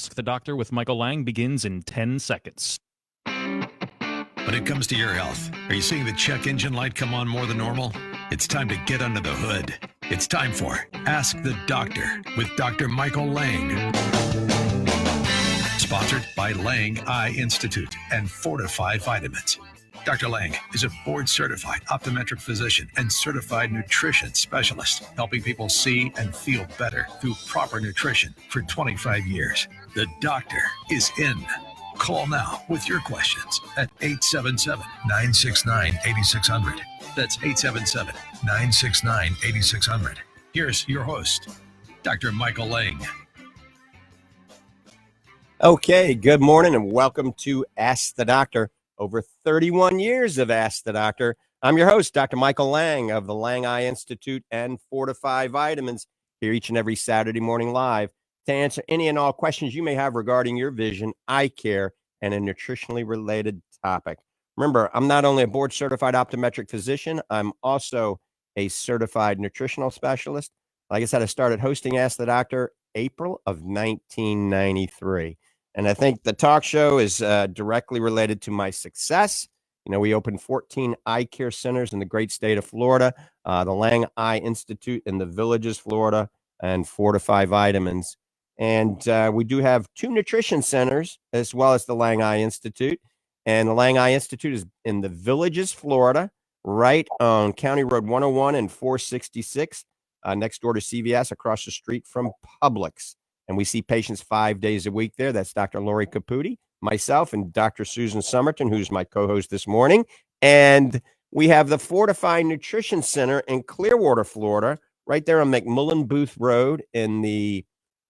Ask the Doctor with Michael Lange begins in 10 seconds. When it comes to your health, are you seeing the check engine light come on more than normal? It's time to get under the hood. It's time for Ask the Doctor with Dr. Michael Lange. Sponsored by Lange Eye Institute and Fortifeye Vitamins. Dr. Lange is a board-certified optometric physician and certified nutrition specialist, helping people see and feel better through proper nutrition for 25 years. The doctor is in. Call now with your questions at 877-969-8600. That's 877-969-8600. Here's your host, Dr. Michael Lange. Okay, good morning and welcome to Ask the Doctor. Over 31 years of Ask the Doctor. I'm your host, Dr. Michael Lange of the Lange Eye Institute and Fortifeye Vitamins, here each and every Saturday morning live to answer any and all questions you may have regarding your vision, eye care, and a nutritionally related topic. Remember, I'm not only a board-certified optometric physician, I'm also a certified nutritional specialist. Like I said, I started hosting Ask the Doctor April of 1993. And I think the talk show is directly related to my success. You know, we opened 14 eye care centers in the great state of Florida, the Lange Eye Institute in the Villages, Florida, and Fortifeye Vitamins. And we do have 2 nutrition centers as well as the Lange Eye Institute. And the Lange Eye Institute is in the Villages, Florida, right on County Road 101 and 466, next door to CVS, across the street from Publix. And we see patients 5 days a week there. That's Dr. Lori Caputi, myself, and Dr. Susan Summerton, who's my co-host this morning. And we have the Fortifeye Nutrition Center in Clearwater, Florida, right there on McMullen Booth Road in the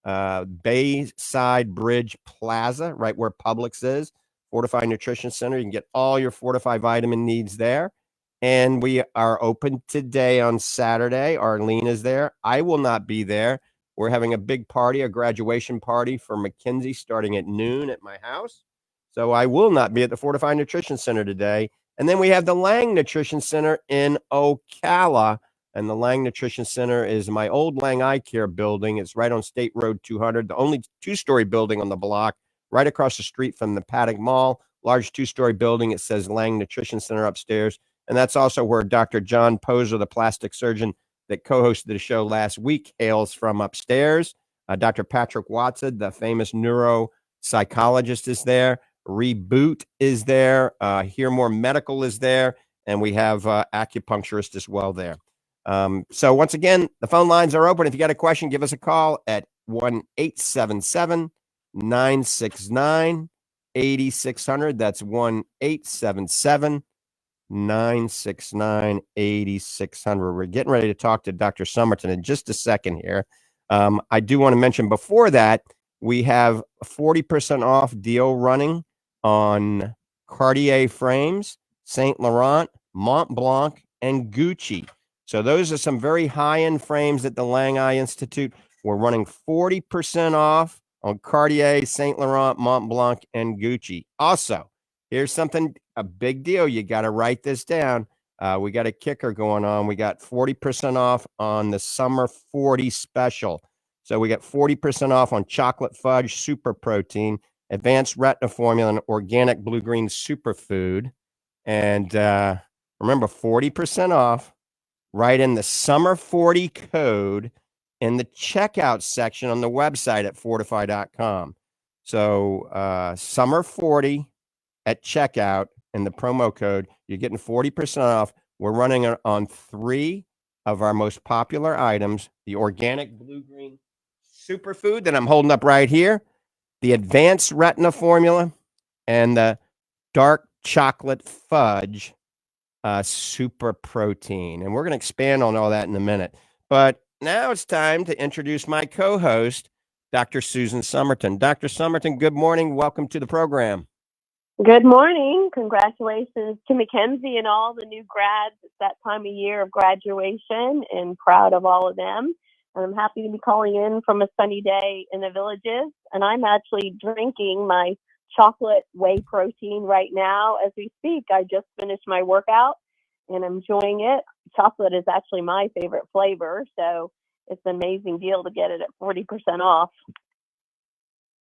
Bayside Bridge Plaza, right where Publix is. Fortifeye Nutrition Center. You can get all your Fortifeye vitamin needs there. And we are open today on Saturday. Arlene is there. I will not be there. We're having a big party, a graduation party for Mckenzie starting at noon at my house. So I will not be at the Fortifeye Nutrition Center today. And then we have the Lange Nutrition Center in Ocala. And the Lange Nutrition Center is my old Lange Eye Care building. It's right on State Road 200, the only 2-story building on the block, right across the street from the Paddock Mall. Large 2-story building. It says Lange Nutrition Center upstairs. And that's also where Dr. John Poser, the plastic surgeon that co-hosted the show last week, hails from upstairs. Dr. Patrick Watson, the famous neuropsychologist, is there. Reboot is there. Hear More Medical is there. And we have acupuncturist as well there. So once again, the phone lines are open. If you got a question, give us a call at 1-877-969-8600. That's 1-877-969-8600. We're getting ready to talk to Dr. Summerton in just a second here. I do want to mention before that, we have a 40% off deal running on Cartier frames, Saint Laurent, Mont Blanc, and Gucci. So those are some very high-end frames at the Lange Eye Institute. We're running 40% off on Cartier, Saint Laurent, Mont Blanc, and Gucci. Also, here's something, a big deal. You got to write this down. We got a kicker going on. We got 40% off on the Summer 40 special. So we got 40% off on chocolate fudge super protein, advanced retina formula, and organic blue-green superfood. And remember, 40% off right in the Summer 40 code in the checkout section on the website at fortifeye.com. So Summer 40 at checkout in the promo code, you're getting 40% off. We're running on 3 of our most popular items: the organic blue-green superfood that I'm holding up right here, the advanced retina formula, and the dark chocolate fudge super protein. And we're going to expand on all that in a minute. But now it's time to introduce my co-host, Dr. Susan Summerton. Dr. Summerton, good morning. Welcome to the program. Good morning. Congratulations to Mckenzie and all the new grads. It's that time of year of graduation, and proud of all of them. And I'm happy to be calling in from a sunny day in the Villages. And I'm actually drinking my chocolate whey protein right now as we speak. I just finished my workout and I'm enjoying it. Chocolate is actually my favorite flavor, so it's an amazing deal to get it at 40% off.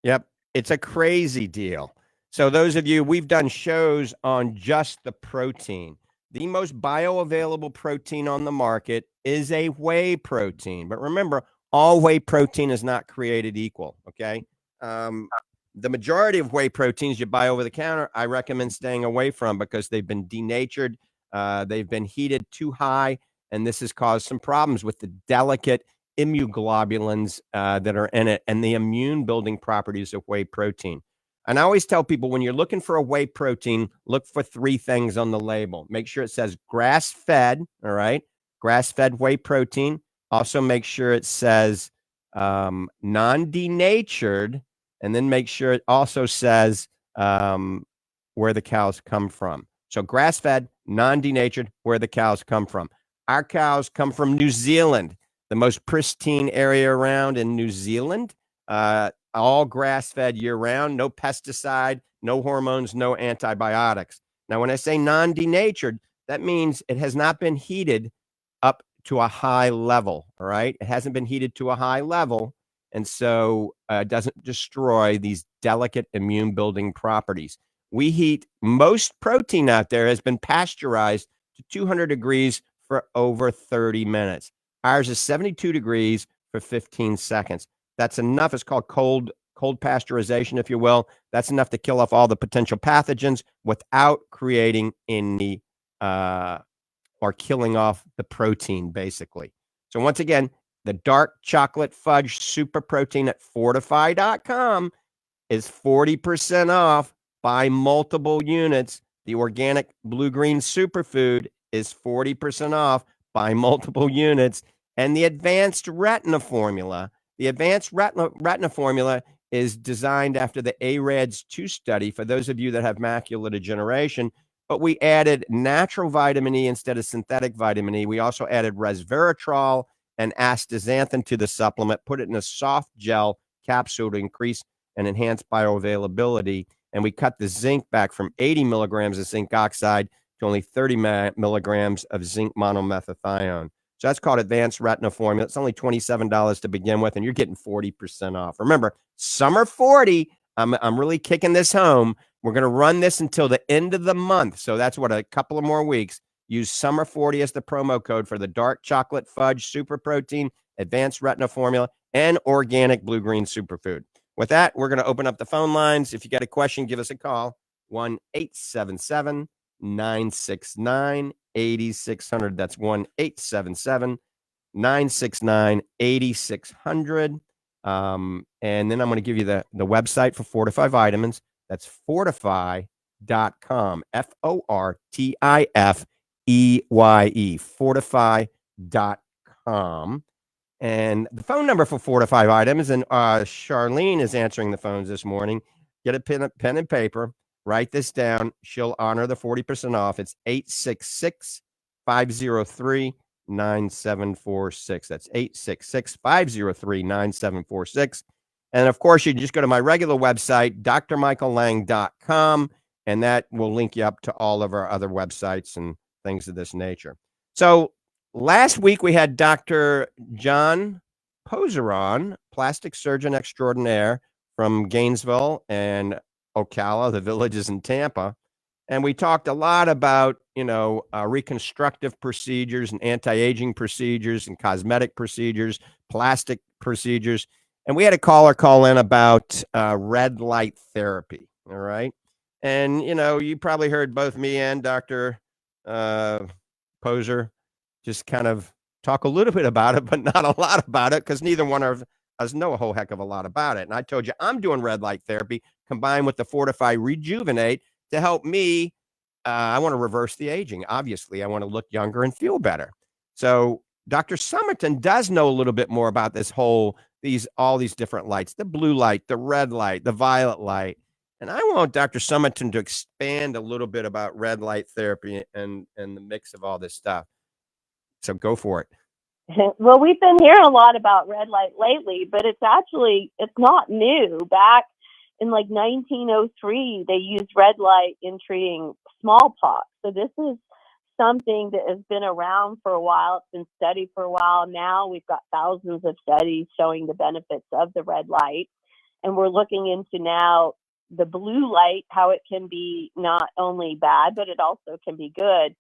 Yep. It's a crazy deal. So those of you, we've done shows on just the protein. The most bioavailable protein on the market is a whey protein. But remember, all whey protein is not created equal, okay? The majority of whey proteins you buy over the counter, I recommend staying away from because they've been denatured, they've been heated too high, and this has caused some problems with the delicate immunoglobulins that are in it and the immune building properties of whey protein. And I always tell people when you're looking for a whey protein, look for three things on the label. Make sure it says grass fed, all right? Grass fed whey protein. Also, make sure it says non denatured, and then make sure it also says where the cows come from. So, grass fed, non denatured, where the cows come from. Our cows come from New Zealand, the most pristine area around in New Zealand. All grass fed year round, no pesticide, no hormones, no antibiotics. Now, when I say non denatured, that means it has not been heated up to a high level. All right. It hasn't been heated to a high level. And so it doesn't destroy these delicate immune building properties. We heat most protein out there has been pasteurized to 200 degrees for over 30 minutes. Ours is 72 degrees for 15 seconds. That's enough. It's called cold pasteurization, if you will. That's enough to kill off all the potential pathogens without creating any or killing off the protein, basically. So once again, the dark chocolate fudge super protein at fortifeye.com is 40% off. Buy multiple units. The organic blue-green superfood is 40% off. Buy multiple units. And the advanced retina formula, the advanced retina formula is designed after the AREDS 2 study for those of you that have macular degeneration. But we added natural vitamin E instead of synthetic vitamin E. We also added resveratrol and astaxanthin to the supplement, put it in a soft gel capsule to increase and enhance bioavailability. And we cut the zinc back from 80 milligrams of zinc oxide to only 30 milligrams of zinc monomethithione. So that's called advanced retina formula. It's only $27 to begin with, and you're getting 40% off. Remember, summer 40. I'm really kicking this home. We're going to run this until the end of the month. So that's what, a couple of more weeks. Use summer 40 as the promo code for the dark chocolate fudge super protein, advanced retina formula, and organic blue-green superfood. With that, we're going to open up the phone lines. If you got a question, give us a call. 1-877-969-8600. That's 1-877-969-8600. And then I'm going to give you the website for Fortifeye vitamins. That's fortifeye.com. Fortifeye. Fortifeye.com. And the phone number for Fortifeye vitamins, and Charlene is answering the phones this morning. Get a pen and paper. Write this down. She'll honor the 40% off. It's 866-503-9746. That's 866-503-9746. And of course, you just go to my regular website, drmichaellange.com, and that will link you up to all of our other websites and things of this nature. So last week we had Dr. John Poser on, plastic surgeon extraordinaire from Gainesville and Ocala, the villages in Tampa. And we talked a lot about, reconstructive procedures and anti-aging procedures and cosmetic procedures, plastic procedures. And we had a caller call in about red light therapy. All right. And, you probably heard both me and Dr. Poser just kind of talk a little bit about it, but not a lot about it because neither one of us know a whole heck of a lot about it. And I told you I'm doing red light therapy combined with the Fortifeye Rejuvenate to help me. I want to reverse the aging. Obviously, I want to look younger and feel better. So Dr. Summerton does know a little bit more about all these different lights, the blue light, the red light, the violet light. And I want Dr. Summerton to expand a little bit about red light therapy and the mix of all this stuff. So go for it. Well, we've been hearing a lot about red light lately, but it's not new. Back in like 1903, they used red light in treating smallpox. So this is something that has been around for a while. It's been studied for a while. Now we've got thousands of studies showing the benefits of the red light. And we're looking into now the blue light, how it can be not only bad, but it also can be good.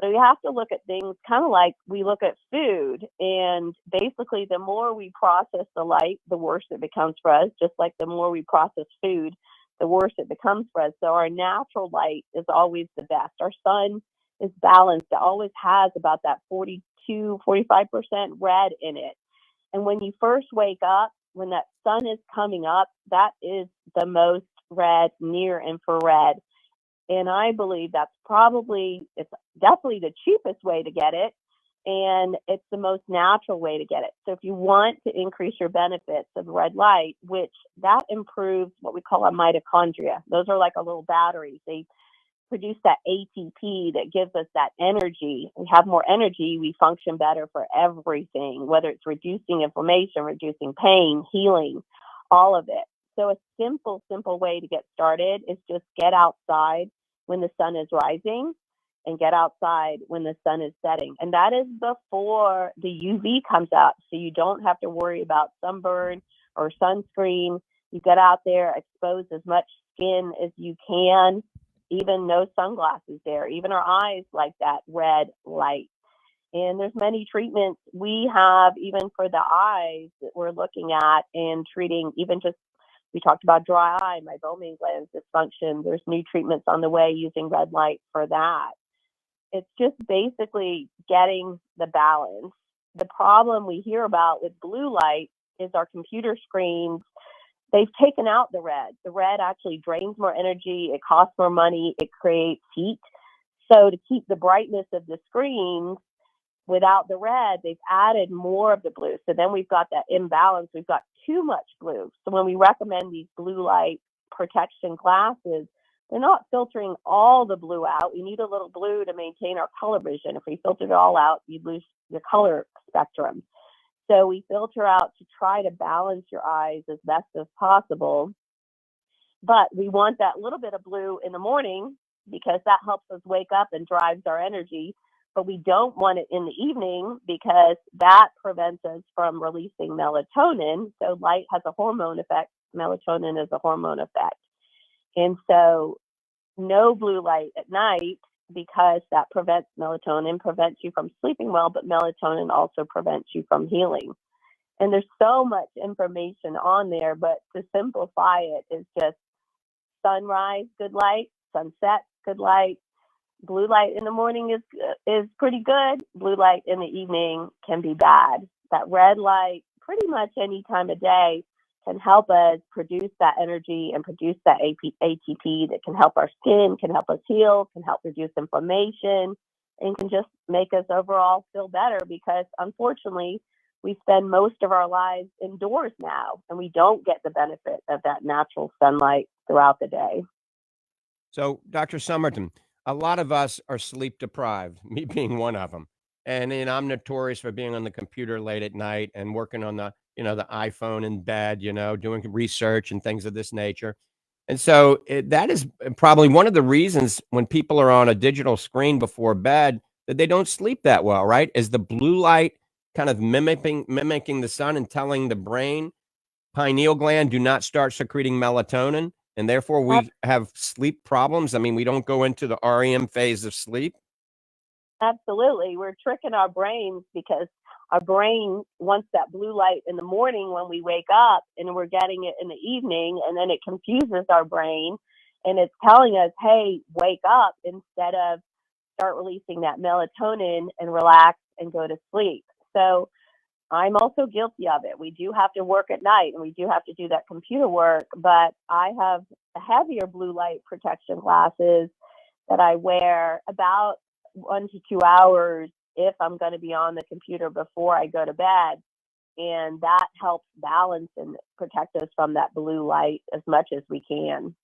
So you have to look at things kind of like we look at food. And basically, the more we process the light, the worse it becomes for us. Just like the more we process food, the worse it becomes for us. So our natural light is always the best. Our sun is balanced. It always has about that 45% red in it. And when you first wake up, when that sun is coming up, that is the most red, near infrared. And I believe it's definitely the cheapest way to get it. And it's the most natural way to get it. So if you want to increase your benefits of red light, which that improves what we call our mitochondria. Those are like a little batteries. They produce that ATP that gives us that energy. We have more energy, we function better for everything, whether it's reducing inflammation, reducing pain, healing, all of it. So a simple way to get started is just get outside when the sun is rising and get outside when the sun is setting. And that is before the UV comes out. So you don't have to worry about sunburn or sunscreen. You get out there, expose as much skin as you can, even no sunglasses there. Even our eyes like that red light. And there's many treatments we have even for the eyes that we're looking at and treating, even just, we talked about dry eye, meibomian gland dysfunction. There's new treatments on the way using red light for that. It's just basically getting the balance. The problem we hear about with blue light is our computer screens. They've taken out the red. The red actually drains more energy. It costs more money. It creates heat. So to keep the brightness of the screens without the red, they've added more of the blue. So then we've got that imbalance. We've got too much blue. So when we recommend these blue light protection glasses, they're not filtering all the blue out. We need a little blue to maintain our color vision. If we filtered it all out, you'd lose the color spectrum. So we filter out to try to balance your eyes as best as possible. But we want that little bit of blue in the morning because that helps us wake up and drives our energy. But we don't want it in the evening because that prevents us from releasing melatonin. So light has a hormone effect. Melatonin is a hormone effect. And so no blue light at night because that prevents melatonin, prevents you from sleeping well, but melatonin also prevents you from healing. And there's so much information on there, but to simplify it is just sunrise, good light, sunset, good light. Blue light in the morning is pretty good. Blue light in the evening can be bad. That red light, pretty much any time of day, can help us produce that energy and produce that ATP that can help our skin, can help us heal, can help reduce inflammation, and can just make us overall feel better because unfortunately, we spend most of our lives indoors now and we don't get the benefit of that natural sunlight throughout the day. So, Dr. Summerton, a lot of us are sleep deprived, me being one of them. And I'm notorious for being on the computer late at night and working on the iPhone in bed, doing research and things of this nature. And so that is probably one of the reasons when people are on a digital screen before bed that they don't sleep that well, right? Is the blue light kind of mimicking the sun and telling the brain, pineal gland, do not start secreting melatonin, and therefore we have sleep problems? I mean, we don't go into the REM phase of sleep. Absolutely. We're tricking our brains because our brain wants that blue light in the morning when we wake up, and we're getting it in the evening, and then it confuses our brain, and it's telling us, hey, wake up, instead of start releasing that melatonin and relax and go to sleep. So I'm also guilty of it. We do have to work at night and we do have to do that computer work, but I have heavier blue light protection glasses that I wear about 1 to 2 hours if I'm going to be on the computer before I go to bed. And that helps balance and protect us from that blue light as much as we can.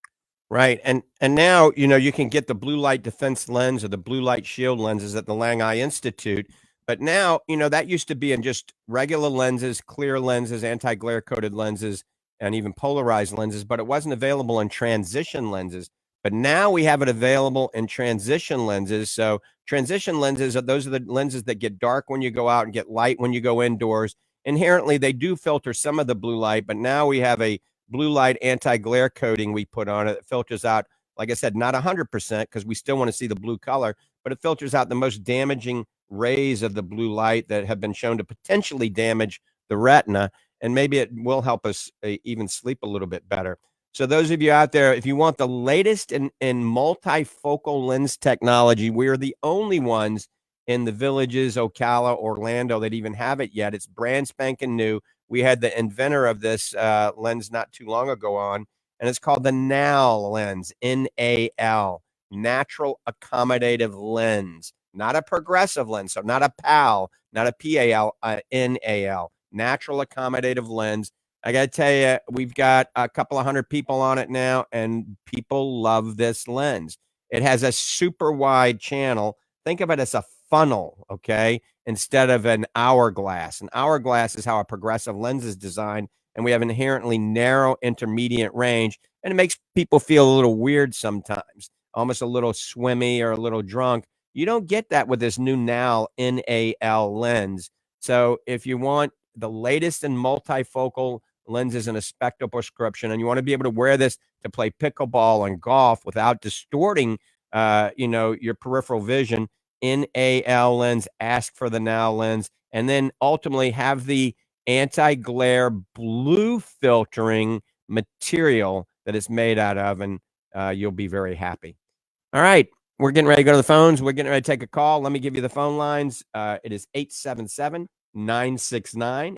Right. And now, you can get the blue light defense lens or the blue light shield lenses at the Lange Eye Institute. But now, that used to be in just regular lenses, clear lenses, anti-glare coated lenses, and even polarized lenses, but it wasn't available in transition lenses. But now we have it available in transition lenses. So transition lenses those are the lenses that get dark when you go out and get light when you go indoors. Inherently, they do filter some of the blue light, but now we have a blue light anti-glare coating we put on it. It filters out, like I said, not 100% because we still want to see the blue color, but it filters out the most damaging rays of the blue light that have been shown to potentially damage the retina, and maybe it will help us even sleep a little bit better. So those of you out there, if you want the latest in multifocal lens technology, we're the only ones in the Villages, Ocala, Orlando that even have it yet. It's brand spanking new. We had the inventor of this lens not too long ago on, and it's called the NAL lens, N-A-L, natural accommodative lens, not a progressive lens. So not a PAL, not a P-A-L, N-A-L, natural accommodative lens. I got to tell you, we've got a couple of hundred people on it now, and people love this lens. It has a super wide channel. Think of it as a funnel, okay, instead of an hourglass. An hourglass is how a progressive lens is designed, and we have an inherently narrow intermediate range, and it makes people feel a little weird sometimes, almost a little swimmy or a little drunk. You don't get that with this new NAL, N-A-L lens. So if you want the latest in multifocal lenses in a spectral prescription, and you want to be able to wear this to play pickleball and golf without distorting, your peripheral vision, NAL lens, ask for the NAL lens, and then ultimately have the anti-glare blue filtering material that it's made out of, and you'll be very happy. All right. We're getting ready to go to the phones. We're getting ready to take a call. Let me give you the phone lines. It is 877-969-8600,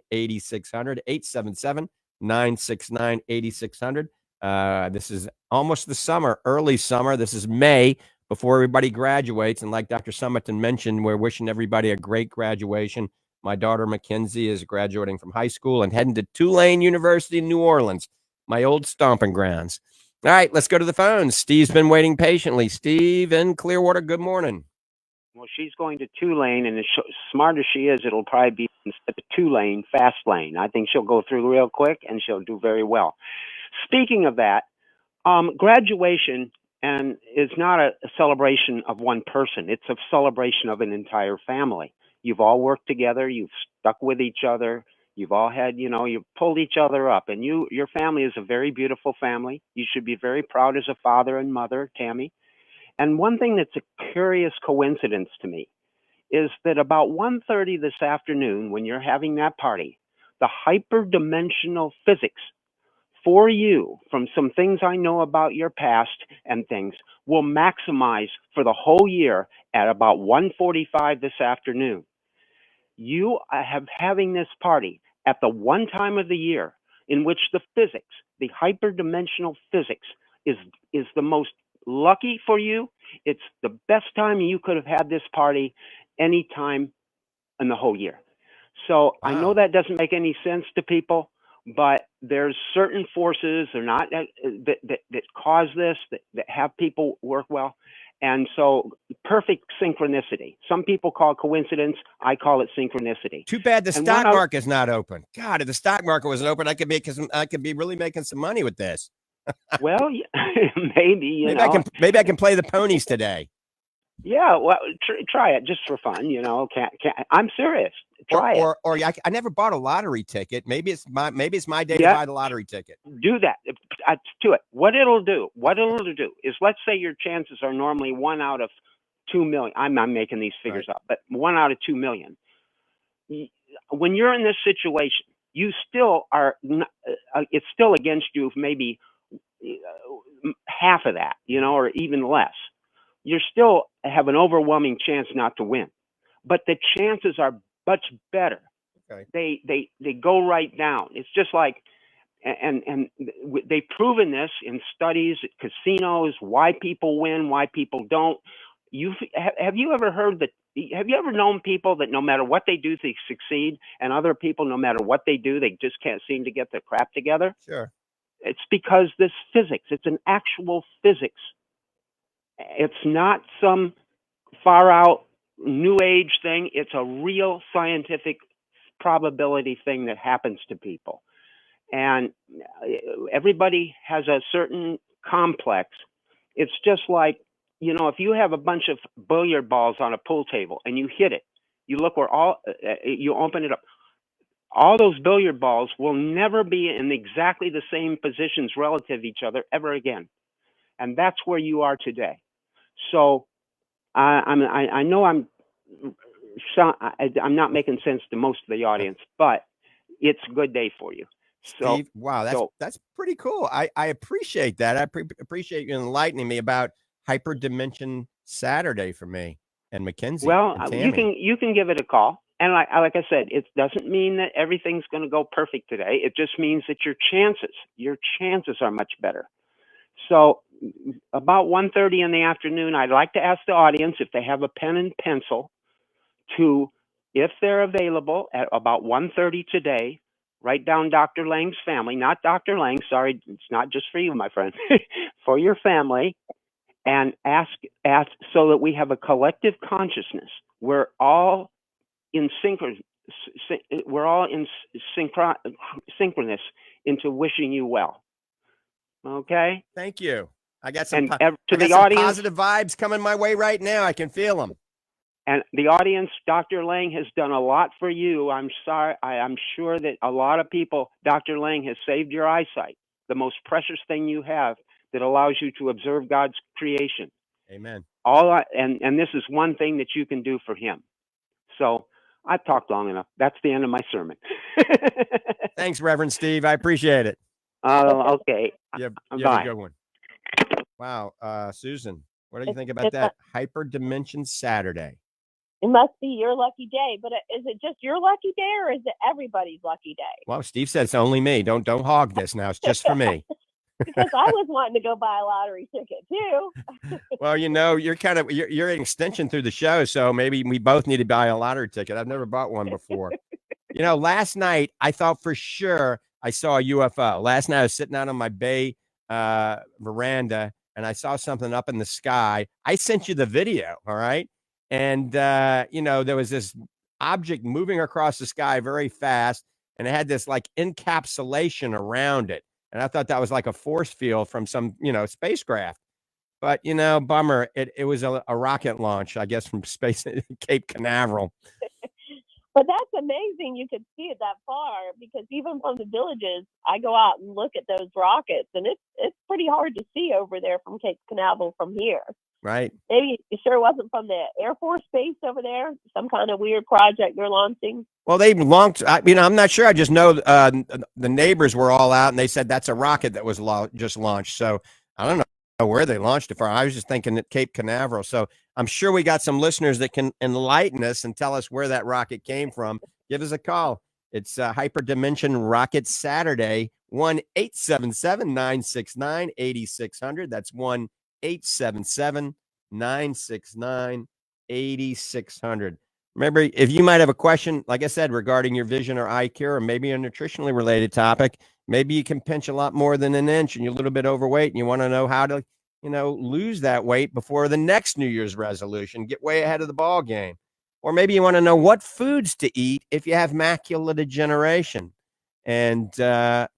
877-969-8600. This is almost the summer, early summer. This is May, before everybody graduates. And like Dr. Summerton mentioned, we're wishing everybody a great graduation. My daughter, Mckenzie, is graduating from high school and heading to Tulane University in New Orleans, my old stomping grounds. All right, let's go to the phones. Steve's been waiting patiently. Steve in Clearwater, good morning. Well, she's going to Tulane, and as smart as she is, it'll probably be instead of two-lane, fast lane. I think she'll go through real quick, and she'll do very well. Speaking of that, graduation is not a celebration of one person. It's a celebration of an entire family. You've all worked together. You've stuck with each other. You've all had, you've pulled each other up, and your family is a very beautiful family. You should be very proud as a father and mother, Tammy. And one thing that's a curious coincidence to me is that about 1:30 this afternoon, when you're having that party, the hyperdimensional physics for you, from some things I know about your past and things, will maximize for the whole year at about 1:45 this afternoon. You have having this party at the one time of the year in which the physics, the hyperdimensional physics, is the most lucky for you. It's the best time you could have had this party any time in the whole year. So I know that doesn't make any sense to people, but there's certain forces or not that cause this, that have people work well. And so perfect synchronicity. Some people call it coincidence. I call it synchronicity. Too bad the stock market's not open. God, if the stock market wasn't open, I could be really making some money with this. Well, maybe, maybe I can play the ponies today. Yeah, well, try it just for fun. I'm serious. Try it. Or I never bought a lottery ticket. Maybe it's my day to buy the lottery ticket. Do that. Do it. What it'll do is, let's say your chances are normally 1 out of 2 million. I'm making these figures up, but 1 out of 2 million. When you're in this situation, you still are. It's still against you. Maybe half of that, or even less. You still have an overwhelming chance not to win, but the chances are much better. Okay. They go right down. It's just like, and they've proven this in studies at casinos, why people win, why people don't. Have you ever heard that? Have you ever known people that no matter what they do, they succeed, and other people, no matter what they do, they just can't seem to get their crap together? Sure. It's because this physics. It's an actual physics. It's not some far out new age thing. It's a real scientific probability thing that happens to people. And everybody has a certain complex. It's just like, if you have a bunch of billiard balls on a pool table and you hit it, you look where you open it up. all those billiard balls will never be in exactly the same positions relative to each other ever again. And that's where you are today. So I know I'm not making sense to most of the audience, but it's a good day for you. So, Steve, wow, that's pretty cool. I appreciate that. I appreciate you enlightening me about Hyperdimension Saturday for me and Mckenzie. Well, and you can give it a call. And like I said, it doesn't mean that everything's going to go perfect today. It just means that your chances are much better. So about 1:30 in the afternoon, I'd like to ask the audience if they have a pen and pencil to, if they're available at about 1:30 today, write down Dr. Lange's family, not Dr. Lange. Sorry, it's not just for you, my friend, for your family, and ask so that we have a collective consciousness. We're all in synchronous into wishing you well. Okay. Thank you. I got some, audience, positive vibes coming my way right now. I can feel them. And the audience, Dr. Lange has done a lot for you. I'm sure that a lot of people, Dr. Lange has saved your eyesight, the most precious thing you have that allows you to observe God's creation. Amen. And this is one thing that you can do for him. So I've talked long enough. That's the end of my sermon. Thanks, Reverend Steve. I appreciate it. Okay. You have a good one. Wow. Susan, what do you think about that Hyperdimension Saturday? It must be your lucky day, but is it just your lucky day or is it everybody's lucky day? Well, Steve said it's only me. Don't hog this now. It's just for me. Because I was wanting to go buy a lottery ticket too. Well, you're an extension through the show, so maybe we both need to buy a lottery ticket. I've never bought one before. Last night I thought for sure I saw a UFO. Last night I was sitting out on my bay veranda and I saw something up in the sky. I sent you the video, all right? And there was this object moving across the sky very fast, and it had this like encapsulation around it. And I thought that was like a force field from some, spacecraft. But, bummer. It was a rocket launch, I guess, from space Cape Canaveral. But that's amazing you could see it that far, because even from the villages, I go out and look at those rockets, and it's pretty hard to see over there from Cape Canaveral from here. Right. Maybe it sure wasn't from the Air Force Base over there, some kind of weird project they're launching. Well, they launched, I'm not sure. I just know the neighbors were all out and they said that's a rocket that was just launched. So I don't know where they launched it from. I was just thinking at Cape Canaveral. So I'm sure we got some listeners that can enlighten us and tell us where that rocket came from. Give us a call. It's Hyperdimension Rocket Saturday, 1-877-969-8600. That's 1-877-969-8600. Remember, if you might have a question, like I said, regarding your vision or eye care, or maybe a nutritionally related topic, maybe you can pinch a lot more than an inch and you're a little bit overweight and you want to know how to, lose that weight before the next New Year's resolution, get way ahead of the ball game. Or maybe you want to know what foods to eat if you have macular degeneration, and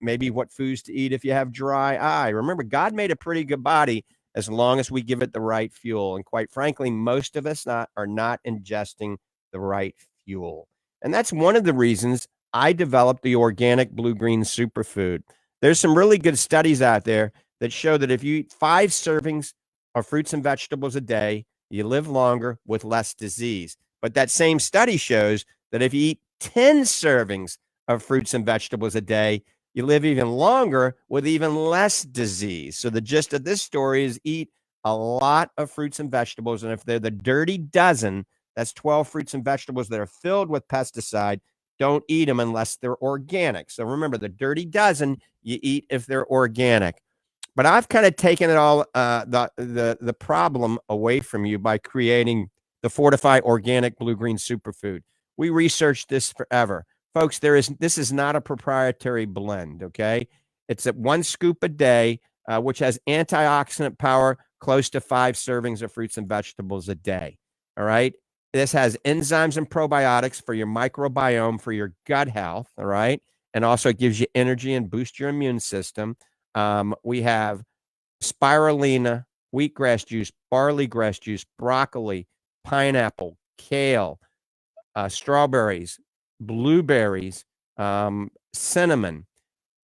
maybe what foods to eat if you have dry eye. Remember, God made a pretty good body as long as we give it the right fuel. And quite frankly, most of us are not ingesting the right fuel. And that's one of the reasons I developed the organic blue-green superfood. There's some really good studies out there that show that if you eat 5 servings of fruits and vegetables a day, you live longer with less disease. But that same study shows that if you eat 10 servings of fruits and vegetables a day, you live even longer with even less disease. So the gist of this story is eat a lot of fruits and vegetables. And if they're the dirty dozen, that's 12 fruits and vegetables that are filled with pesticide. Don't eat them unless they're organic. So remember, the dirty dozen you eat if they're organic. But I've kind of taken it all, the problem away from you by creating the Fortifeye Organic Blue-Green Superfood. We researched this forever. Folks, this is not a proprietary blend, okay? It's at 1 scoop a day, which has antioxidant power close to 5 servings of fruits and vegetables a day, all right? This has enzymes and probiotics for your microbiome, for your gut health, all right? And also it gives you energy and boosts your immune system. We have spirulina, wheatgrass juice, barley grass juice, broccoli, pineapple, kale, strawberries, blueberries, cinnamon,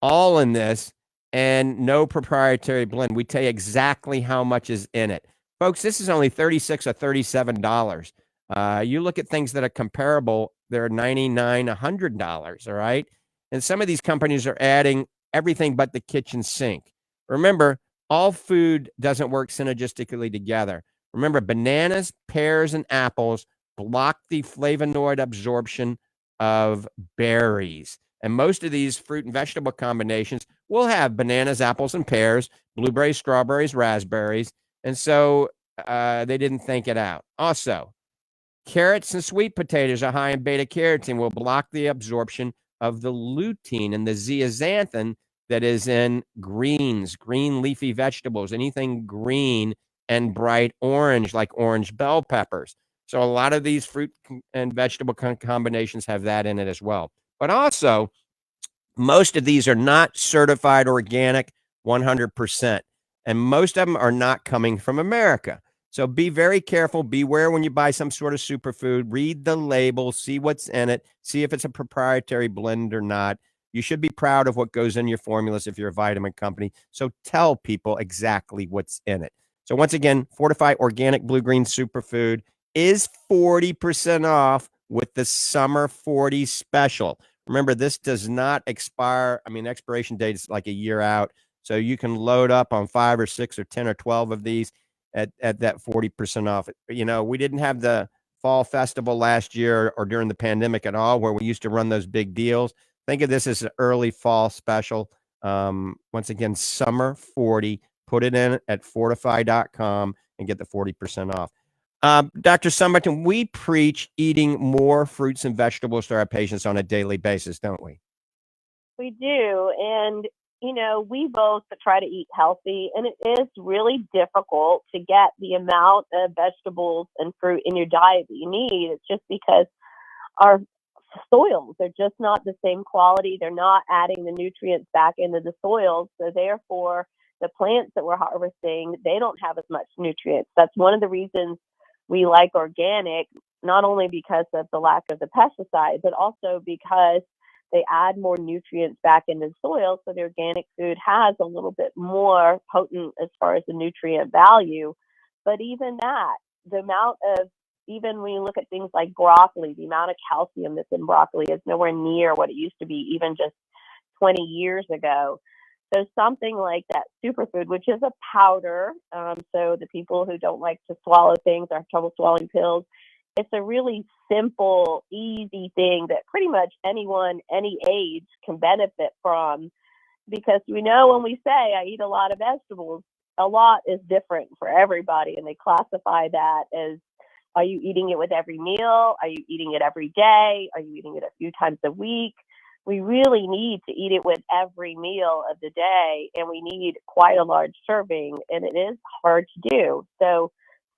all in this, and no proprietary blend. We tell you exactly how much is in it. Folks, this is only $36 or $37. You look at things that are comparable, they're $99, $100, all right? And some of these companies are adding everything but the kitchen sink. Remember, all food doesn't work synergistically together. Remember, bananas, pears, and apples block the flavonoid absorption of berries. And most of these fruit and vegetable combinations will have bananas, apples, and pears, blueberries, strawberries, raspberries. And so they didn't think it out. Also, carrots and sweet potatoes are high in beta carotene, will block the absorption of the lutein and the zeaxanthin that is in greens, green leafy vegetables, anything green and bright orange, like orange bell peppers. So a lot of these fruit and vegetable combinations have that in it as well. But also, most of these are not certified organic 100%. And most of them are not coming from America. So be very careful. Beware when you buy some sort of superfood. Read the label, see what's in it, see if it's a proprietary blend or not. You should be proud of what goes in your formulas if you're a vitamin company. So tell people exactly what's in it. So once again, Fortifeye Organic Blue Green Superfood is 40% off with the Summer 40 special. Remember, this does not expire. I mean, expiration date is like a year out. So you can load up on 5 or 6 or 10 or 12 of these at that 40% off. You know, we didn't have the fall festival last year or during the pandemic at all, where we used to run those big deals. Think of this as an early fall special. Once again, Summer 40. Put it in at fortifeye.com and get the 40% off. Dr. Summerton, we preach eating more fruits and vegetables to our patients on a daily basis, don't we? We do. And, you know, we both try to eat healthy, and it is really difficult to get the amount of vegetables and fruit in your diet that you need. It's just because our soils are just not the same quality. They're not adding the nutrients back into the soils. So therefore, the plants that we're harvesting, they don't have as much nutrients. That's one of the reasons we like organic, not only because of the lack of the pesticide, but also because they add more nutrients back into the soil. So the organic food has a little bit more potent as far as the nutrient value. But even that, the amount of, even when you look at things like broccoli, the amount of calcium that's in broccoli is nowhere near what it used to be even just 20 years ago. So something like that superfood, which is a powder, so the people who don't like to swallow things or have trouble swallowing pills, it's a really simple, easy thing that pretty much anyone, any age can benefit from. Because we know when we say, I eat a lot of vegetables, a lot is different for everybody. And they classify that as, are you eating it with every meal? Are you eating it every day? Are you eating it a few times a week? We really need to eat it with every meal of the day, and we need quite a large serving, and it is hard to do. So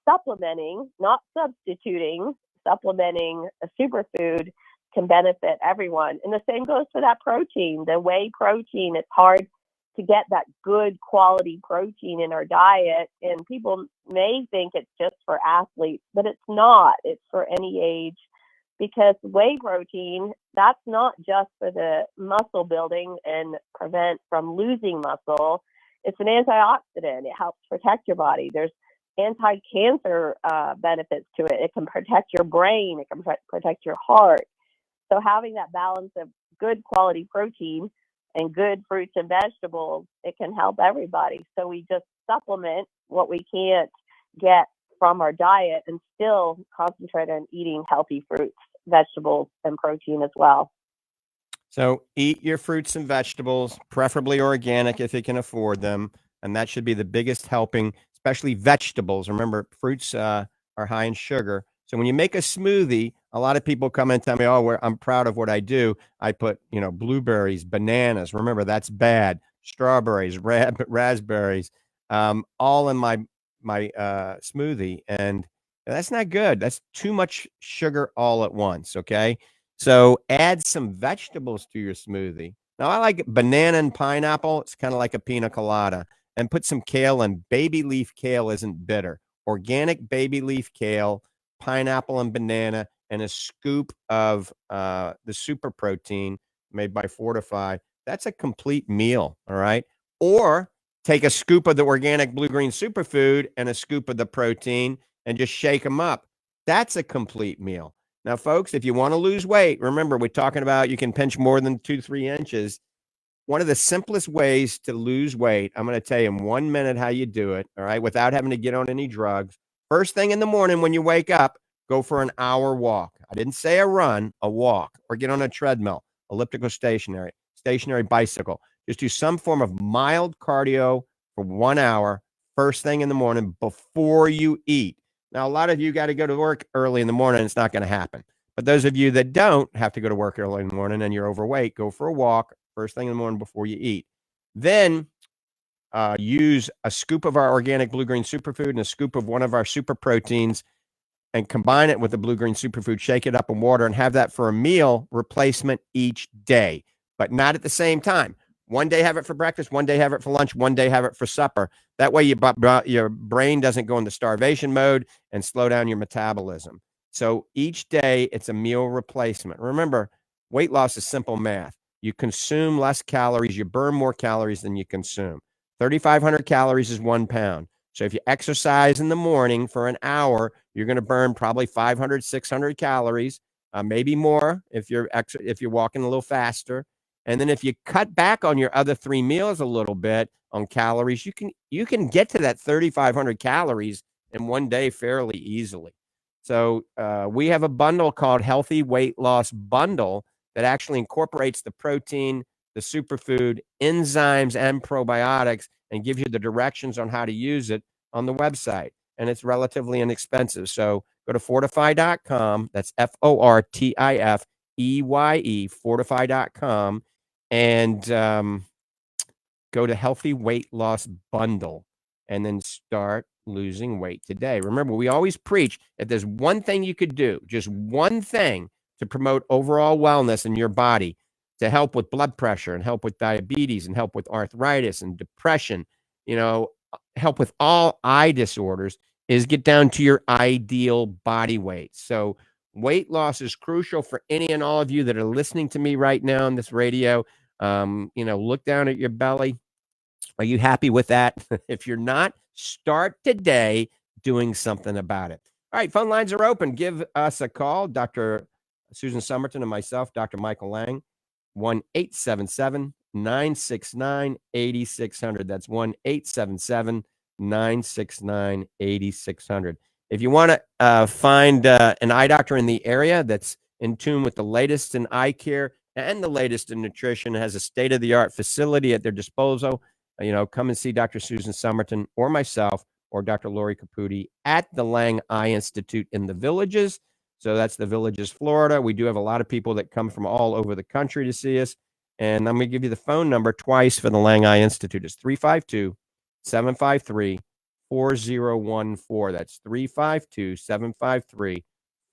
supplementing, not substituting, supplementing a superfood can benefit everyone. And the same goes for that protein, the whey protein. It's hard to get that good quality protein in our diet, and people may think it's just for athletes, but it's not. It's for any age. Because whey protein, that's not just for the muscle building and prevent from losing muscle. It's an antioxidant. It helps protect your body. There's anti-cancer benefits to it. It can protect your brain. It can protect your heart. So having that balance of good quality protein and good fruits and vegetables, it can help everybody. So we just supplement what we can't get from our diet and still concentrate on eating healthy fruits, vegetables, and protein as well. So eat your fruits and vegetables, preferably organic if you can afford them. And that should be the biggest helping, especially vegetables. Remember, fruits are high in sugar. So when you make a smoothie, a lot of people come and tell me, oh, I'm proud of what I do. I put, blueberries, bananas. Remember, that's bad. Strawberries, raspberries, all in my smoothie. And that's not good. That's too much sugar all at once. Okay. So add some vegetables to your smoothie. Now I like banana and pineapple. It's kind of like a pina colada, and put some kale in. Baby leaf kale isn't bitter. Organic baby leaf kale, pineapple and banana, and a scoop of the super protein made by Fortifeye. That's a complete meal, all right? Or take a scoop of the organic blue-green superfood and a scoop of the protein and just shake them up. That's a complete meal. Now, folks, if you want to lose weight, remember, we're talking about you can pinch more than 2-3 inches. One of the simplest ways to lose weight, I'm going to tell you in 1 minute how you do it, all right, without having to get on any drugs. First thing in the morning when you wake up, go for an hour walk. I didn't say a run, a walk, or get on a treadmill, elliptical stationary bicycle. Just do some form of mild cardio for 1 hour, first thing in the morning before you eat. Now, a lot of you got to go to work early in the morning. It's not going to happen. But those of you that don't have to go to work early in the morning and you're overweight, go for a walk first thing in the morning before you eat. Then use a scoop of our organic blue-green superfood and a scoop of one of our super proteins and combine it with the blue-green superfood, shake it up in water, and have that for a meal replacement each day, but not at the same time. One day have it for breakfast, one day have it for lunch, one day have it for supper. That way your brain doesn't go into starvation mode and slow down your metabolism. So each day it's a meal replacement. Remember, weight loss is simple math. You consume less calories, you burn more calories than you consume. 3,500 calories is 1 pound. So if you exercise in the morning for an hour, you're going to burn probably 500, 600 calories, maybe more if you're walking a little faster. And then if you cut back on your other 3 meals a little bit on calories, you can get to that 3,500 calories in one day fairly easily. So we have a bundle called Healthy Weight Loss Bundle that actually incorporates the protein, the superfood, enzymes, and probiotics, and gives you the directions on how to use it on the website. And it's relatively inexpensive. So go to fortifeye.com. That's Fortifeye, fortifeye.com, and go to Healthy Weight Loss Bundle and then start losing weight today. Remember, we always preach if there's one thing you could do, just one thing to promote overall wellness in your body, to help with blood pressure and help with diabetes and help with arthritis and depression, help with all eye disorders, is get down to your ideal body weight. So weight loss is crucial for any and all of you that are listening to me right now on this radio. Look down at your belly. Are you happy with that? If you're not, start today doing something about it. All right, phone lines are open. Give us a call, Dr. Susan Summerton and myself, Dr. Michael Lange, 1-877-969-8600. That's 1-877-969-8600. If you want to find an eye doctor in the area that's in tune with the latest in eye care and the latest in nutrition, has a state-of-the-art facility at their disposal, come and see Dr. Susan Summerton or myself or Dr. Lori Caputi at the Lange Eye Institute in the Villages. So that's the Villages, Florida. We do have a lot of people that come from all over the country to see us. And I'm going to give you the phone number twice for the Lange Eye Institute. It's 352-753-4014. That's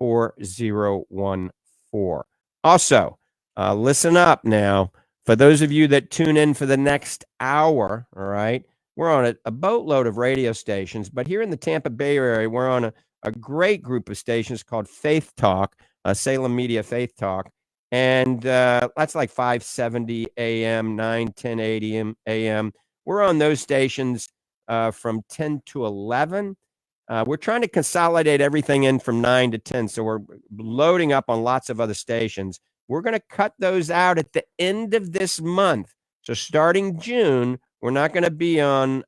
352-753-4014. Also, listen up now. For those of you that tune in for the next hour, all right, we're on a boatload of radio stations, but here in the Tampa Bay area, we're on a great group of stations called Faith Talk, Salem Media Faith Talk, and that's like 570 AM, 9:10 AM. We're on those stations from 10 to 11. We're trying to consolidate everything in from 9 to 10, so we're loading up on lots of other stations. We're going to cut those out at the end of this month. So starting June, we're not going to be on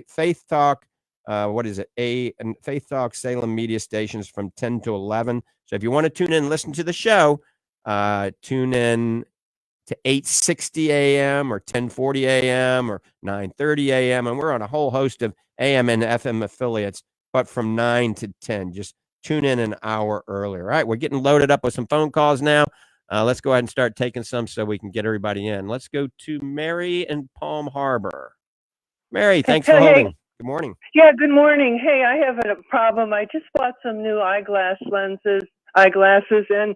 Faith Talk. Faith Talk Salem media stations from 10 to 11. So if you want to tune in and listen to the show, tune in to 8:60 a.m. or 10:40 a.m. or 9:30 a.m. And we're on a whole host of AM and FM affiliates, but from 9 to 10. Just tune in an hour earlier. All right, we're getting loaded up with some phone calls now. Let's go ahead and start taking some so we can get everybody in. Let's go to Mary in Palm Harbor. Mary, thanks for holding. Good morning. Yeah, good morning. Hey, I have a problem. I just bought some new eyeglasses, and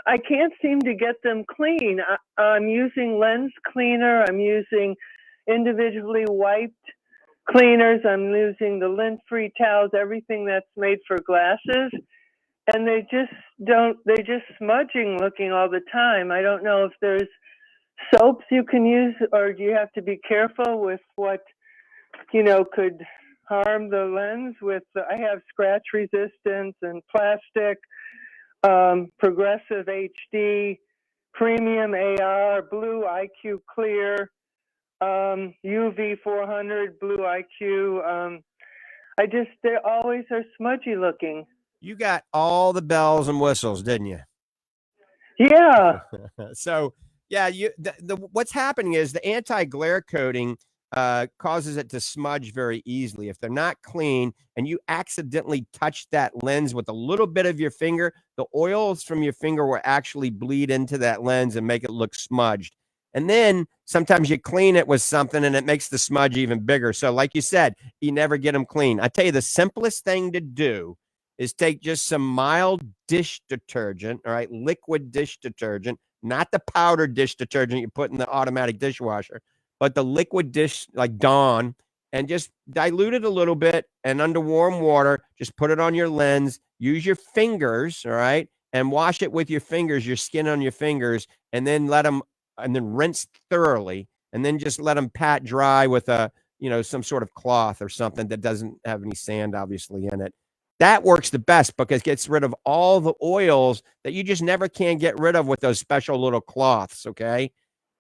I can't seem to get them clean. I'm using lens cleaner. I'm using individually wiped cleaners. I'm using the lint-free towels, everything that's made for glasses. and they just smudging looking all the time. I don't know if there's soaps you can use, or do you have to be careful with what, could harm the lens with, I have scratch resistance and plastic, progressive HD, premium AR, blue IQ clear, UV 400, blue IQ. They always are smudgy looking. You got all the bells and whistles, didn't you? Yeah. So, yeah, what's happening is the anti-glare coating causes it to smudge very easily. If they're not clean and you accidentally touch that lens with a little bit of your finger, the oils from your finger will actually bleed into that lens and make it look smudged. And then sometimes you clean it with something and it makes the smudge even bigger. So like you said, you never get them clean. I tell you, the simplest thing to do is take just some mild dish detergent, all right, liquid dish detergent, not the powdered dish detergent you put in the automatic dishwasher, but the liquid dish like Dawn, and just dilute it a little bit, and under warm water, just put it on your lens, use your fingers, all right, and wash it with your fingers, your skin on your fingers, and then rinse thoroughly, and then just let them pat dry with some sort of cloth or something that doesn't have any sand obviously in it. That works the best because it gets rid of all the oils that you just never can get rid of with those special little cloths, okay?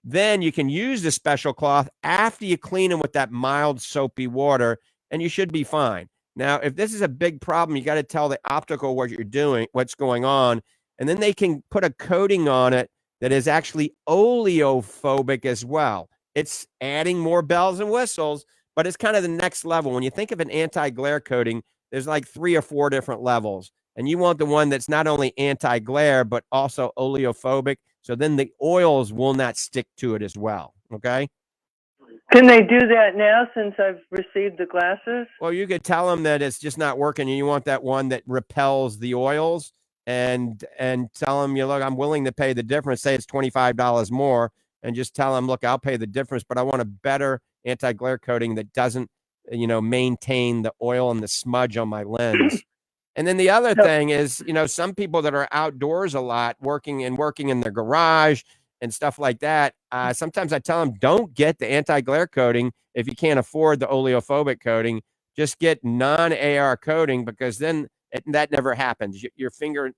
Then you can use the special cloth after you clean them with that mild soapy water, and you should be fine. Now, if this is a big problem, you got to tell the optical what you're doing, what's going on, and then they can put a coating on it that is actually oleophobic as well. It's adding more bells and whistles, but it's kind of the next level. When you think of an anti-glare coating, there's like 3 or 4 different levels, and you want the one that's not only anti-glare, but also oleophobic. So then the oils will not stick to it as well. Okay. Can they do that now since I've received the glasses? Well, you could tell them that it's just not working and you want that one that repels the oils, and tell them, look, I'm willing to pay the difference. Say it's $25 more, and just tell them, look, I'll pay the difference, but I want a better anti-glare coating that doesn't, maintain the oil and the smudge on my lens. And then the other thing is, some people that are outdoors a lot, working in their garage and stuff like that. Sometimes I tell them, don't get the anti-glare coating if you can't afford the oleophobic coating. Just get non-AR coating, because then that never happens. Your finger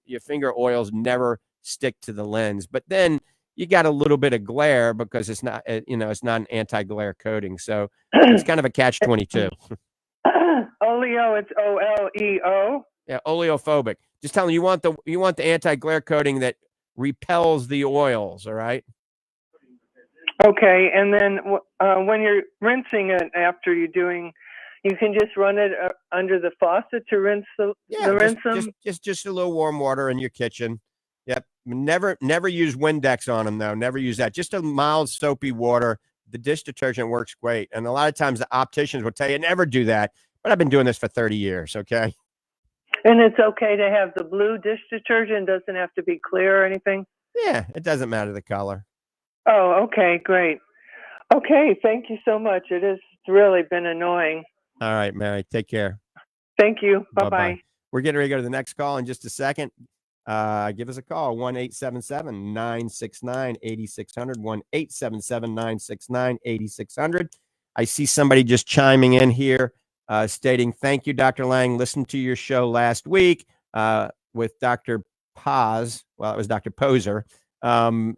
oils never stick to the lens. But then you got a little bit of glare because it's not, it's not an anti-glare coating. So it's kind of a catch-22. Oleo, it's OLEO. Yeah, oleophobic. Just tell them you want the anti-glare coating that repels the oils. All right. Okay, and then when you're rinsing it after you're doing, you can just run it under the faucet to rinse them. Just a little warm water in your kitchen. Yep. Never use Windex on them though. Never use that. Just a mild soapy water. The dish detergent works great, and a lot of times the opticians will tell you never do that. But I've been doing this for 30 years. Okay. And it's okay to have the blue dish detergent. Doesn't have to be clear or anything. Yeah, it doesn't matter the color. Oh, okay, great. Okay, thank you so much. It has really been annoying. All right, Mary, take care. Thank you. Bye-bye. We're getting ready to go to the next call in just a second. Give us a call, 1-877-969-8600, 1-877-969-8600. I see somebody just chiming in here, stating, thank you, Dr. Lange. Listened to your show last week with Dr. Paz. Well, it was Dr. Poser. And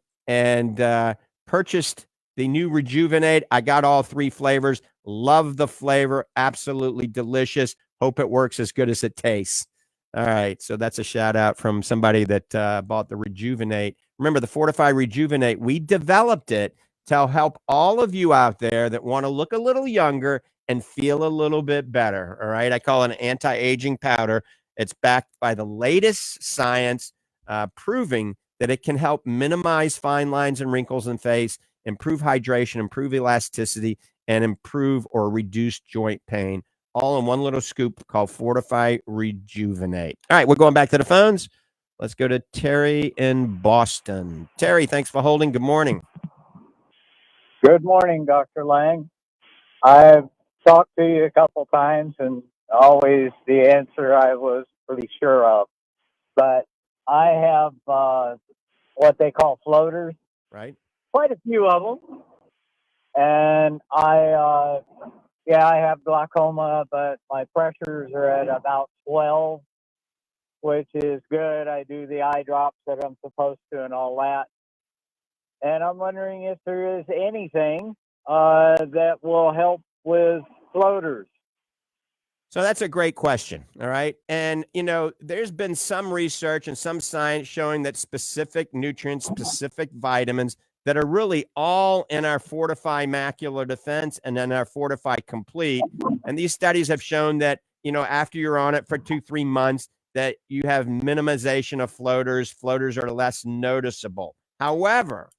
purchased the new Rejuvenate. I got all 3 flavors. Love the flavor. Absolutely delicious. Hope it works as good as it tastes. All right. So that's a shout out from somebody that bought the Rejuvenate. Remember, the Fortifeye Rejuvenate, we developed it to help all of you out there that want to look a little younger and feel a little bit better. All right. I call it an anti-aging powder. It's backed by the latest science, proving that it can help minimize fine lines and wrinkles in face, improve hydration, improve elasticity, and improve or reduce joint pain, all in one little scoop called Fortifeye Rejuvenate. All right, we're going back to the phones. Let's go to Terry in Boston. Terry, thanks for holding. Good morning. Good morning, Dr. Lange. I've talked to you a couple times, and always the answer I was pretty sure of. but I have what they call floaters, Right. quite a few of them, and I have glaucoma, but my pressures are at about 12, which is good. I do the eye drops that I'm supposed to and all that. And I'm wondering if there is anything that will help with floaters. So that's a great question. All right. And, there's been some research and some science showing that specific nutrients, specific vitamins that are really all in our Fortifeye Macular Defense and then our Fortifeye Complete. And these studies have shown that, after you're on it for 2-3 months, that you have minimization of floaters. Floaters are less noticeable. However,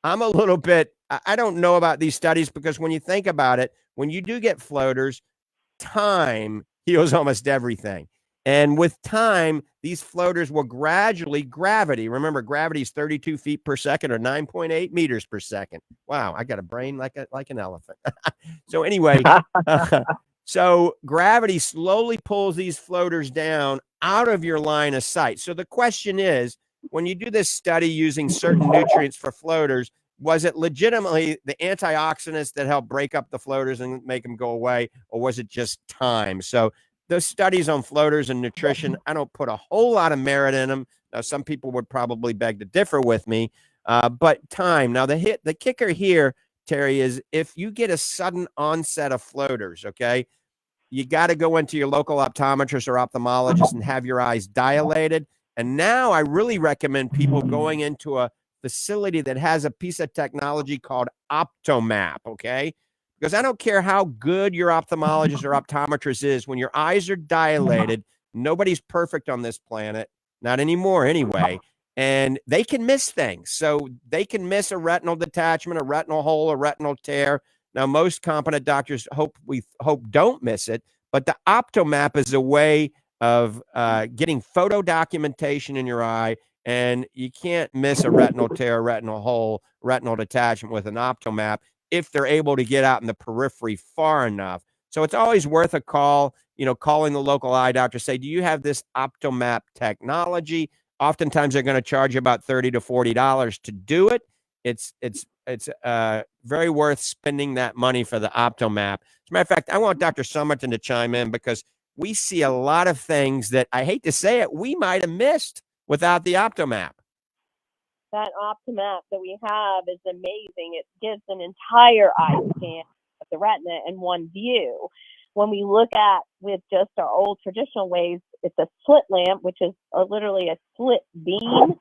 I'm a little bit, I don't know about these studies because when you think about it, when you do get floaters, time heals almost everything. And with time, these floaters will gradually remember, gravity is 32 feet per second or 9.8 meters per second. Wow, I got a brain like an elephant. So anyway, so gravity slowly pulls these floaters down out of your line of sight. So the question is, when you do this study using certain nutrients for floaters, was it legitimately the antioxidants that help break up the floaters and make them go away, or was it just time? So those studies on floaters and nutrition, I don't put a whole lot of merit in them. Now, some people would probably beg to differ with me, but time. Now, the kicker here, Terry, is if you get a sudden onset of floaters, okay, you got to go into your local optometrist or ophthalmologist and have your eyes dilated. And now I really recommend people going into a facility that has a piece of technology called OptoMap, okay? Because I don't care how good your ophthalmologist or optometrist is, when your eyes are dilated, nobody's perfect on this planet, not anymore anyway, and they can miss things. So they can miss a retinal detachment, a retinal hole, a retinal tear. Now, most competent doctors hope don't miss it, but the OptoMap is a way of getting photo documentation in your eye, and you can't miss a retinal tear, retinal hole, retinal detachment with an OptoMap if they're able to get out in the periphery far enough. So it's always worth a call, calling the local eye doctor, say, do you have this OptoMap technology? Oftentimes they're going to charge you about $30 to $40 to do it. It's very worth spending that money for the OptoMap. As a matter of fact, I want Dr. Summerton to chime in because we see a lot of things that, I hate to say it, we might have missed without the OptoMap. That OptoMap that we have is amazing. It gives an entire eye scan of the retina in one view. When we look at with just our old traditional ways, it's a slit lamp, which is literally a slit beam.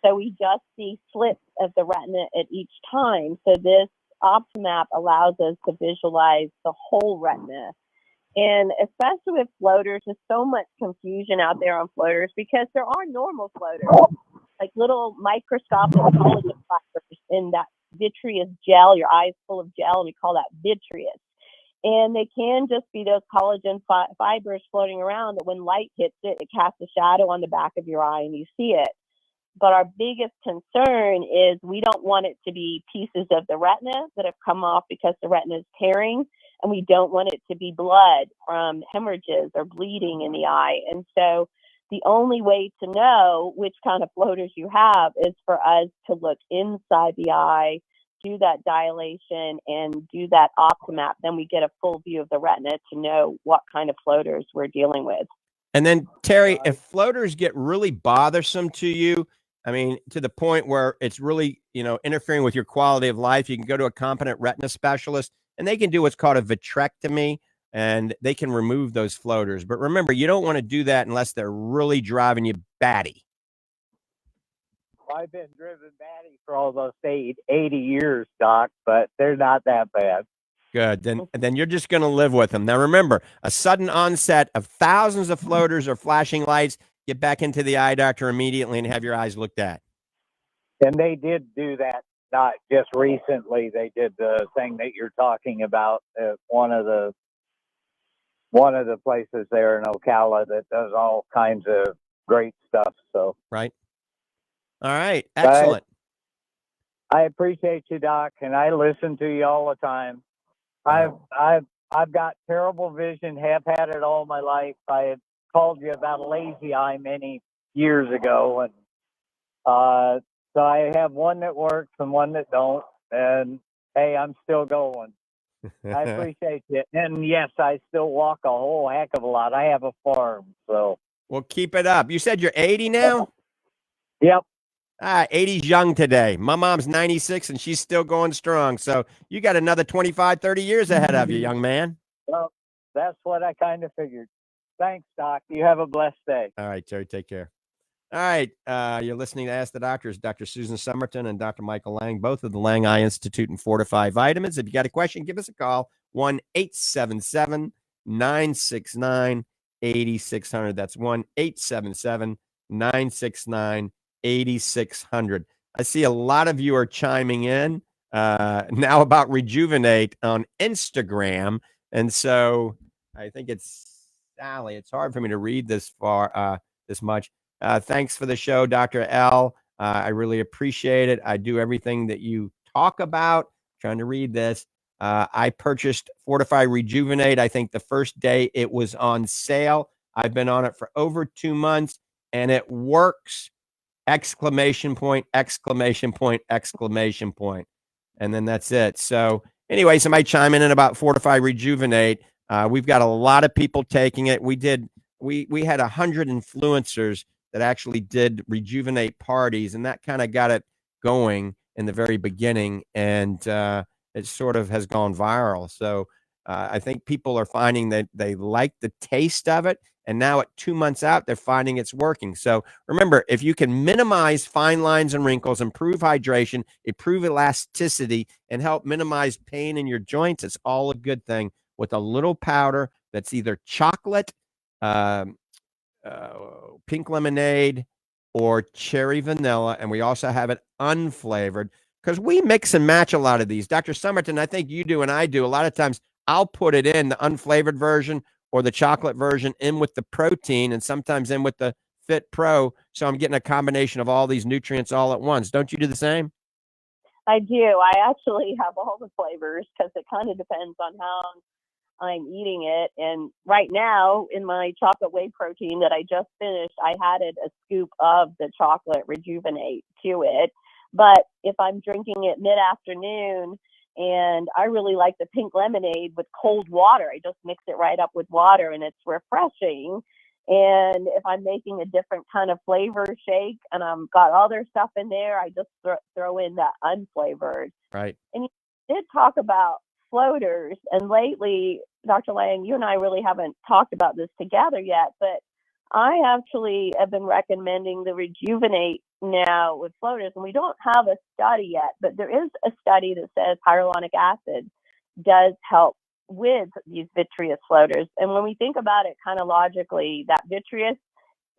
So we just see slits of the retina at each time. So this OptoMap allows us to visualize the whole retina. And especially with floaters, there's so much confusion out there on floaters because there are normal floaters, like little microscopic collagen fibers in that vitreous gel. Your eye's full of gel, and we call that vitreous. And they can just be those collagen fibers floating around that when light hits it, it casts a shadow on the back of your eye and you see it. But our biggest concern is we don't want it to be pieces of the retina that have come off because the retina is tearing, and we don't want it to be blood from hemorrhages or bleeding in the eye. And so the only way to know which kind of floaters you have is for us to look inside the eye, do that dilation, and do that OptoMap. Then we get a full view of the retina to know what kind of floaters we're dealing with. And then, Terry, if floaters get really bothersome to you, I mean, to the point where it's really, interfering with your quality of life, you can go to a competent retina specialist, and they can do what's called a vitrectomy, and they can remove those floaters. But remember, you don't want to do that unless they're really driving you batty. I've been driven batty for almost 80 years, Doc, but they're not that bad. Good. Then you're just going to live with them. Now, remember, a sudden onset of thousands of floaters or flashing lights, get back into the eye doctor immediately and have your eyes looked at. And they did do that, not just recently. They did the thing that you're talking about at one of the places there in Ocala that does all kinds of great stuff. So right. All right. Excellent. I appreciate you, Doc, and I listen to you all the time. I've got terrible vision, have had it all my life. I have called you about a lazy eye many years ago, and so I have one that works and one that don't. And hey, I'm still going. I appreciate it. And yes, I still walk a whole heck of a lot. I have a farm, so. Well, keep it up. You said you're 80 now? Yep. 80's young today. My mom's 96 and she's still going strong. So you got another 25, 30 years ahead of you, young man. Well, that's what I kind of figured. Thanks, Doc. You have a blessed day. All right, Terry, take care. All right, you're listening to Ask the Doctors, Dr. Susan Summerton and Dr. Michael Lange, both of the Lange Eye Institute and Fortifeye Vitamins. If you got a question, give us a call, 1-877-969-8600. That's 1-877-969-8600. I see a lot of you are chiming in now about Rejuvenate on Instagram. And so I think it's Sally. It's hard for me to read this much. Thanks for the show, Dr. L. I really appreciate it. I do everything that you talk about. Trying to read this. I purchased Fortifeye Rejuvenate. I think the first day it was on sale. I've been on it for over 2 months and it works. Exclamation point, exclamation point, exclamation point. And then that's it. So anyway, somebody chime in about Fortifeye Rejuvenate. We've got a lot of people taking it. We had 100 influencers that actually did Rejuvenate parties, and that kind of got it going in the very beginning, and it sort of has gone viral. So I think people are finding that they like the taste of it, and now at 2 months out, they're finding it's working. So remember, if you can minimize fine lines and wrinkles, improve hydration, improve elasticity, and help minimize pain in your joints, it's all a good thing with a little powder that's either chocolate, pink lemonade, or cherry vanilla. And we also have it unflavored because we mix and match a lot of these. Dr. Summerton, I think you do and I do. A lot of times I'll put it in the unflavored version or the chocolate version in with the protein and sometimes in with the Fit Pro. So I'm getting a combination of all these nutrients all at once. Don't you do the same? I do. I actually have all the flavors because it kind of depends on how I'm eating it. And right now in my chocolate whey protein that I just finished, I added a scoop of the chocolate Rejuvenate to it. But if I'm drinking it mid-afternoon and I really like the pink lemonade with cold water, I just mix it right up with water and it's refreshing. And if I'm making a different kind of flavor shake and I've got other stuff in there, I just throw in that unflavored. Right. And you did talk about floaters, and lately, Dr. Lange, you and I really haven't talked about this together yet, but I actually have been recommending the Rejuvenate now with floaters, and we don't have a study yet, but there is a study that says hyaluronic acid does help with these vitreous floaters. And when we think about it kind of logically, that vitreous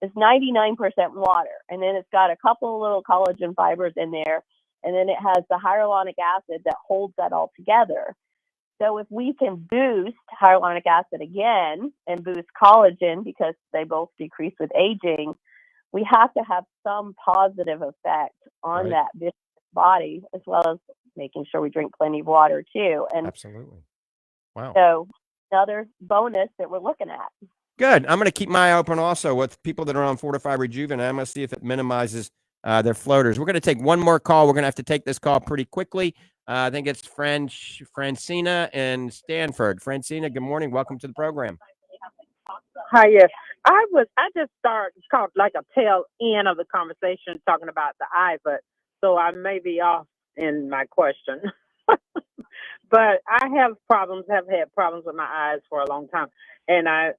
is 99% water, and then it's got a couple of little collagen fibers in there, and then it has the hyaluronic acid that holds that all together. So if we can boost hyaluronic acid again and boost collagen because they both decrease with aging, we have to have some positive effect on that vitreous body, as well as making sure we drink plenty of water too. And absolutely. Wow. So another bonus that we're looking at. Good. I'm going to keep my eye open also with people that are on Fortifeye Rejuvenate. I'm going to see if it minimizes their floaters. We're going to take one more call. We're going to have to take this call pretty quickly. I think it's Francina in Stanford. Francina, good morning. Welcome to the program. Hi, yes. I just started, it's called like a tail end of the conversation talking about the eye, but so I may be off in my question. But I have had problems with my eyes for a long time. And I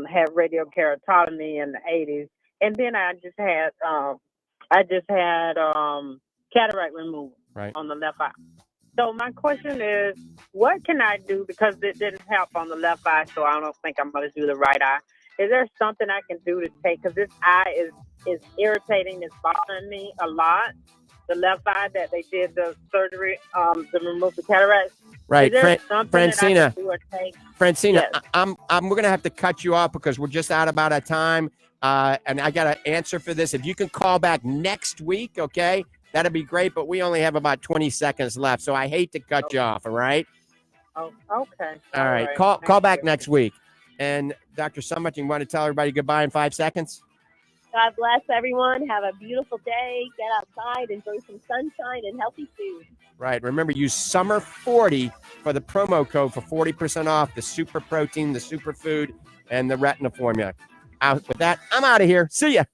had radiokeratotomy in the 80s. And then I just had cataract removal on the left eye. So my question is, what can I do? Because it didn't help on the left eye, so I don't think I'm going to do the right eye. Is there something I can do to take? Because this eye is irritating. It's bothering me a lot. The left eye that they did the surgery to remove the cataracts. Right, Francina. Francina, yes. we're going to have to cut you off because we're just out of time. And I got an answer for this. If you can call back next week, okay, that'd be great. But we only have about 20 seconds left, so I hate to cut you off. All right. Oh, okay. All right. Call back next week. And Dr. Summerton, you want to tell everybody goodbye in 5 seconds? God bless everyone. Have a beautiful day. Get outside, enjoy some sunshine and healthy food. Right. Remember, use SUMMER40 for the promo code for 40% off the super protein, the superfood, and the retina formula. With that, I'm out of here. See ya.